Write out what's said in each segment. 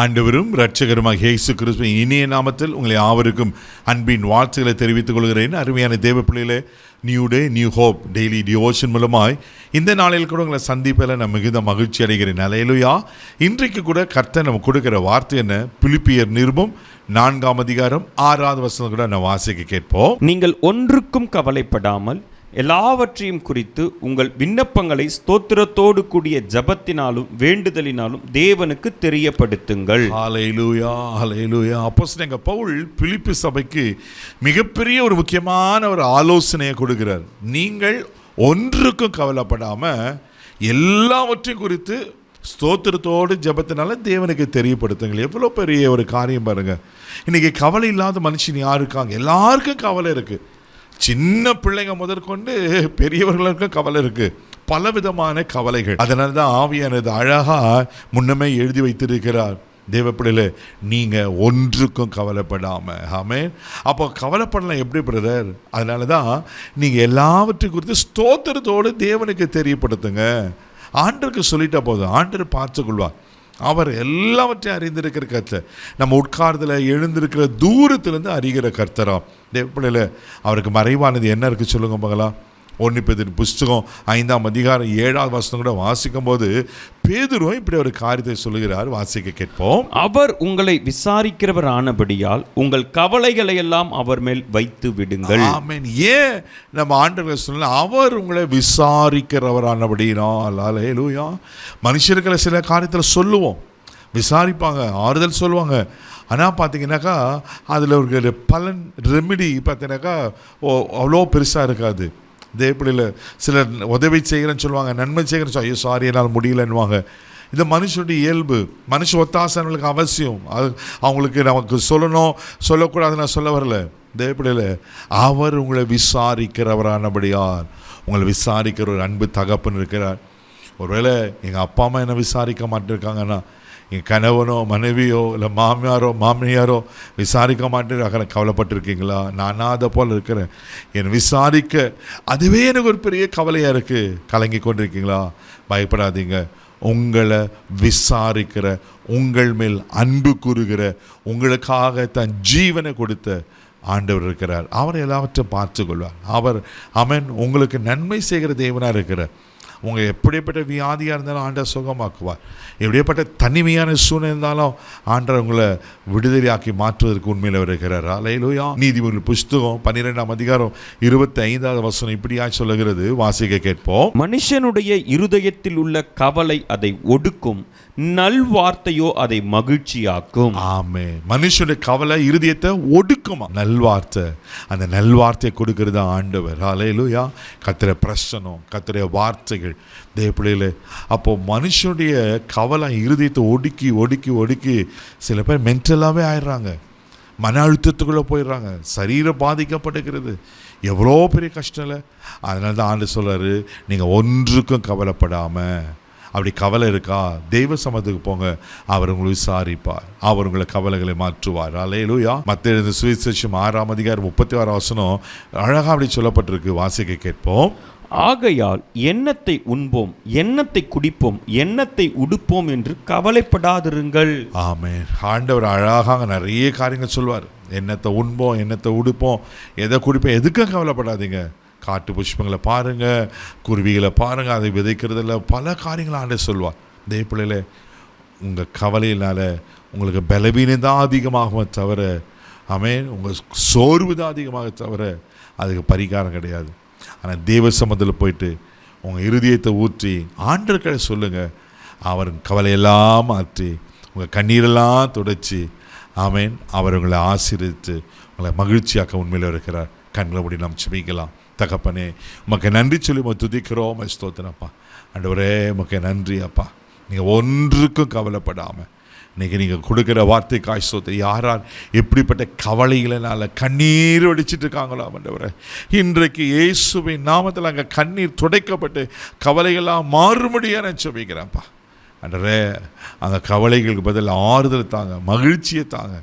ஆண்டவரும் இரட்சகருமாக இயேசு கிறிஸ்துவின் இனிய நாமத்தில் உங்களை யாவருக்கும் அன்பின் வாழ்த்துக்களை தெரிவித்துக் கொள்கிறேன். அருமையான தேவ பிள்ளைகளே, new day new hope daily devotion மூலமாய் இந்த நாளில் கூட உங்களை சந்திப்பில் நான் மிகுந்த மகிழ்ச்சி அடைகிறேன். அல்லேலூயா. இன்றைக்கு கூட கர்த்தர் நம்ம கொடுக்கிற வார்த்தை என்ன? பிலிப்பியர் நிருபம் 4ஆம் அதிகாரம் 6வது வசனம் கூட நான் வாசிக்க கேட்போம். நீங்கள் ஒன்றுக்கும் கவலைப்படாமல் எல்லாவற்றையும் குறித்து உங்கள் விண்ணப்பங்களை ஸ்தோத்திரத்தோடு கூடிய ஜபத்தினாலும் வேண்டுதலினாலும் தேவனுக்கு தெரியப்படுத்துங்கள். ஹல்லேலூயா, ஹல்லேலூயா. அப்போஸ்தலனாகிய பவுல் பிலிப்பி சபைக்கு மிகப்பெரிய ஒரு முக்கியமான ஒரு ஆலோசனையை கொடுக்கிறார். நீங்கள் ஒன்றுக்கும் கவலைப்படாம எல்லாவற்றையும் குறித்து ஸ்தோத்திரத்தோடு ஜபத்தினால தேவனுக்கு தெரியப்படுத்துங்கள். எவ்வளோ பெரிய ஒரு காரியம் பாருங்க. இன்னைக்கு கவலை இல்லாத மனுஷன் யார் இருக்காங்க? எல்லாருக்கும் கவலை இருக்கு. சின்ன பிள்ளைங்க முதற்கொண்டு பெரியவர்களுக்கும் கவலை இருக்கு, பலவிதமான கவலைகள். அதனால தான் ஆவியானது அழகா முன்னமே எழுதி வைத்திருக்கிறார். தேவப்பிள்ளையில நீங்க ஒன்றுக்கும் கவலைப்படாம. ஆமென். அப்போ கவலைப்படலாம் எப்படி பிரதர்? அதனால தான் நீங்க எல்லாவற்றையும் குறித்து ஸ்தோத்திரத்தோடு தேவனுக்கு தெரியப்படுத்துங்க. ஆண்டருக்கு சொல்லிட்டா போதும், ஆண்டர் பார்த்துக்கொள்வார். அவர் எல்லாவற்றையும் அறிந்திருக்கிற கர்த்தர். நம்ம உட்கார்தல எழுந்திருக்கிற தூரத்திலிருந்து அறிகிற கர்த்தராம். தேவப்பிள்ளையில அவருக்கு மறைவானது என்ன இருக்கு சொல்லுங்க பார்க்கலாம். 1 பேதுரு புஸ்தகம் 5ஆம் அதிகாரம் 7வது வசனம் கூட வாசிக்கும் போது பேதுருவும் இப்படி ஒரு காரியத்தை சொல்லுகிறார். வாசிக்க கேட்போம். அவர் உங்களை விசாரிக்கிறவர் ஆனபடியால் உங்கள் கவலைகளை எல்லாம் அவர் மேல் வைத்து விடுங்கள். ஆமென். ஏன் நம்ம ஆண்டவர் சொல்ல அவர் உங்களை விசாரிக்கிறவர் ஆனபடினால்? அல்லேலூயா. மனுஷர்களை சில காரியத்தில் சொல்லுவோம், விசாரிப்பாங்க, ஆறுதல் சொல்லுவாங்க. ஆனால் பார்த்தீங்கன்னாக்கா அதில் ஒரு பலன் ரெமிடி பார்த்தீங்கன்னாக்கா அவ்வளோ பெருசாக இருக்காது. தேவப்பிள்ளையில் சிலர் உதவி செய்கிறேன்னு சொல்லுவாங்க, நன்மை செய்கிறேன்னு ஐயோ சாரி என்னால் முடியலன்னுவாங்க. இது மனுஷனுடைய இயல்பு. மனுஷ ஒத்தாசனங்களுக்கு அவசியம். அது அவங்களுக்கு நமக்கு சொல்லணும் சொல்லக்கூடாது நான் சொல்ல வரல. தேவப்பிள்ளையில் அவர் உங்களை விசாரிக்கிறவரானபடியார். உங்களை விசாரிக்கிற ஒரு அன்பு தகப்பன் இருக்கிறார். ஒருவேளை எங்கள் அப்பா அம்மா என்ன விசாரிக்க மாட்டேருக்காங்கன்னா, என் கணவனோ மனைவியோ இல்லை மாமியாரோ மாமியாரோ விசாரிக்க மாட்டேன் கவலைப்பட்டிருக்கீங்களா? நானா அதை போல் இருக்கிறேன், என் விசாரிக்க அதுவே எனக்கு ஒரு பெரிய கவலையாக இருக்குது, கலங்கி கொண்டிருக்கீங்களா? பயப்படாதீங்க. உங்களை விசாரிக்கிற, உங்கள் மேல் அன்பு கூறுகிற, உங்களுக்காக தன் ஜீவனை கொடுத்த ஆண்டவர் இருக்கிறார். அவர் எல்லாவற்றையும் பார்த்து கொள்வார். அவர் அவன் உங்களுக்கு நன்மை செய்கிற தேவனாக இருக்கிறார். உங்கள் எப்படிப்பட்ட வியாதியாக இருந்தாலும் ஆண்டவர் சுகமாக்குவார். எப்படிப்பட்ட தனிமையான சூழ்நிலை இருந்தாலும் ஆண்டவர் உங்களை விடுதலையாக்கி மாற்றுவதற்கு உண்மையில் இருக்கிறார். அல்லேலூயா. நீதிமொழிகள் புஸ்தகம் 12ஆம் அதிகாரம் 25வது வசனம் இப்படியா சொல்லுகிறது. வாசிக்க கேட்போம். மனுஷனுடைய இருதயத்தில் உள்ள கவலை அதை ஒடுக்கும், நல்வார்த்தையோ அதை மகிழ்ச்சியாக்கும். ஆமே. மனுஷனுடைய கவலை இருதயத்தை ஒடுக்குமா? நல்வார்த்தை, அந்த நல்வார்த்தையை கொடுக்கிறது ஆண்டவர். அல்லேலூயா. கர்த்தருடைய பிரசன்னம், கர்த்தருடைய வார்த்தைகள் தேவப்பிள்ளையில. அப்போ மனுஷனுடைய கவலை இருதயத்தை ஒடுக்கி ஒடுக்கி ஒடுக்கி சில பேர் மென்டலாகவே ஆயிடுறாங்க, மன அழுத்தத்துக்குள்ளே போயிடுறாங்க, சரீரம் பாதிக்கப்படுகிறது. எவ்வளோ பெரிய கஷ்டம் இல்லை? அதனால தான் ஆண்டு சொல்கிறாரு, நீங்கள் ஒன்றுக்கும் கவலைப்படாமல். அப்படி கவலை இருக்கா, தெய்வ சமத்துக்கு போங்க, அவர் உங்களை விசாரிப்பார், அவர் உங்களை கவலைகளை மாற்றுவார். அல்லேலூயா. மத்தேயு சுவிசேஷம் 6ஆம் அதிகாரம் 36 வசனம் அழகாக அப்படி சொல்லப்பட்டிருக்கு. வாசிக்க கேட்போம். ஆகையால் எண்ணத்தை உண்போம், எண்ணத்தை குடிப்போம், எண்ணத்தை உடுப்போம் என்று கவலைப்படாதிருங்கள். ஆமென். ஆண்டவர் அழகாக நிறைய காரியங்கள் சொல்வார். எண்ணத்தை உண்போம், எண்ணத்தை உடுப்போம், எதை குடிப்போம், எதுக்கும் கவலைப்படாதீங்க. காட்டு புஷ்பங்களை பாருங்கள், குருவிகளை பாருங்கள், அதை விதைக்கிறதில்ல, பல காரியங்களை ஆண்டவர் சொல்வார். இதே பிள்ளையில உங்கள் கவலையினால் உங்களுக்கு பலவீனம் தான் அதிகமாகுமே தவிர, ஆமென், உங்கள் சோர்வு தான் அதிகமாக தவிர அதுக்கு பரிகாரம் கிடையாது. ஆனால் தேவ சமூகத்தில் போயிட்டு உங்கள் இருதயத்தை ஊற்றி ஆண்டவர்களை சொல்லுங்கள். அவர் கவலையெல்லாம் மாற்றி உங்கள் கண்ணீரெல்லாம் துடைச்சி, ஆமென், அவர் உங்களை ஆசீர்வதித்து உங்களை மகிழ்ச்சியாக்க உண்மையில் இருக்கிறார். கண்களை மூடி நாம் ஜெபிக்கலாம். தகப்பனே, உமக்கு நன்றி சொல்லி துதிக்கிறோம். ஸ்தோத்திரப்பா. ஆண்டவரே, உமக்கு நன்றி அப்பா. நீங்கள் ஒன்றுக்கும் கவலைப்படாமல் இன்றைக்கி நீங்கள் கொடுக்குற வார்த்தைக்காய் ஸ்தோத்திரம். யாரார் எப்படிப்பட்ட கவலைகளினால் கண்ணீர் வடிச்சிட்டு இருக்காங்களோ ஆண்டவரே, இன்றைக்கு இயேசுவின் நாமத்தில் அங்கே கண்ணீர் துடைக்கப்பட்டு கவலைகளாக மாறுபடியாக நான் ஜெபிக்கிறேன்ப்பா. ஆண்டவரே, அந்த கவலைகளுக்கு பதில் ஆறுதல் தாங்க, மகிழ்ச்சியை தாங்க,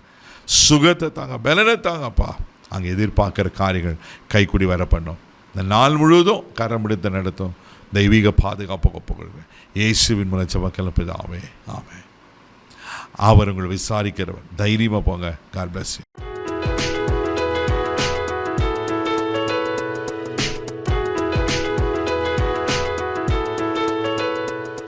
சுகத்தை தாங்க, பலனை தாங்கப்பா. அங்கே எதிர்பார்க்குற காரியங்கள் கைக்குடி வர பண்ணோம். இந்த நாள் முழுவதும் கரம் எடுத்து நடத்தும் தெய்வீக பாதுகாப்பு ஒப்புக்கொள்வேன். இயேசுவின் மூலம் ஜெபங்கள் பிதாவே. ஆமென். அவர் உங்களை விசாரிக்கிறவர். தைரியமாக போங்க. God bless you.